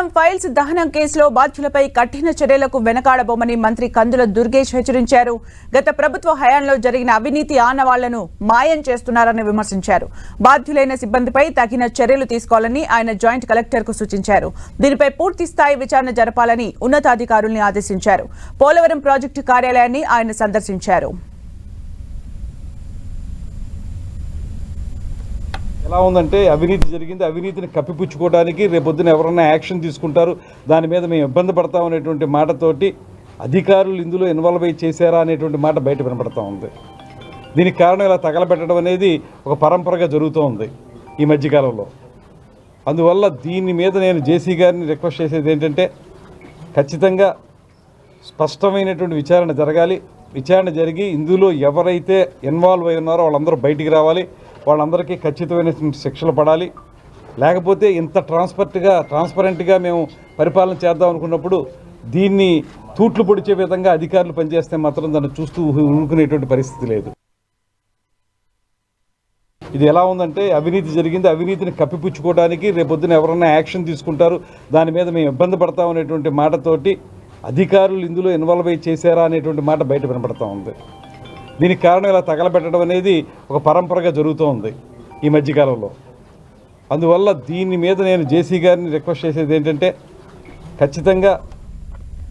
Polavaram files దహనం కేసులో బాధ్యులపై కఠిన చర్యలకు వెనకాడబోమని మంత్రి కందుల దుర్గేష్ హెచ్చరించారు. గత ప్రభుత్వ హయాంలో జరిగిన అవినీతి ఆనవాళ్లను మాయం చేస్తున్నారని విమర్శించారు. బాధ్యులైన సిబ్బందిపై తగిన చర్యలు తీసుకోవాలని ఆయన జాయింట్ కలెక్టర్కు సూచించారు. దీనిపై పూర్తి స్థాయి విచారణ జరపాలని ఉన్నతాధికారుల్ని ఆదేశించారు. పోలవరం ప్రాజెక్టు కార్యాలయాన్ని ఆయన సందర్శించారు. ఎలా ఉందంటే అవినీతి జరిగింది, అవినీతిని కప్పిపుచ్చుకోవడానికి రేపొద్దున ఎవరన్నా యాక్షన్ తీసుకుంటారు, దాని మీద మేము ఇబ్బంది పడతాం అనేటువంటి మాటతోటి అధికారులు ఇందులో ఇన్వాల్వ్ అయ్యి చేశారా అనేటువంటి మాట బయట వినపడతా ఉంది. దీనికి కారణం ఇలా తగలబెట్టడం అనేది ఒక పరంపరగా జరుగుతూ ఉంది ఈ మధ్యకాలంలో. అందువల్ల దీని మీద నేను జేసీ గారిని రిక్వెస్ట్ చేసేది ఏంటంటే ఖచ్చితంగా స్పష్టమైనటువంటి విచారణ జరగాలి. విచారణ జరిగి ఇందులో ఎవరైతే ఇన్వాల్వ్ అయి ఉన్నారో వాళ్ళందరూ బయటికి రావాలి, వాళ్ళందరికీ ఖచ్చితమైన శిక్షలు పడాలి. లేకపోతే ఇంత ట్రాన్స్పరెంట్గా మేము పరిపాలన చేద్దాం అనుకున్నప్పుడు దీన్ని తూట్లు పొడిచే విధంగా అధికారులు పనిచేస్తే మాత్రం దాన్ని చూస్తూ ఊరుకునేటువంటి పరిస్థితి లేదు. ఇది ఎలా ఉందంటే అవినీతి జరిగింది, అవినీతిని కప్పిపుచ్చుకోవడానికి రేపొద్దున ఎవరన్నా యాక్షన్ తీసుకుంటారు, దాని మీద మేము ఇబ్బంది పడతాం అనేటువంటి మాటతోటి అధికారులు ఇందులో ఇన్వాల్వ్ అయ్యి చేశారా అనేటువంటి మాట బయట వినపడతా ఉంది. దీనికి కారణం ఇలా తగలబెట్టడం అనేది ఒక పరంపరగా జరుగుతూ ఉంది ఈ మధ్యకాలంలో. అందువల్ల దీని మీద నేను జేసీ గారిని రిక్వెస్ట్ చేసేది ఏంటంటే ఖచ్చితంగా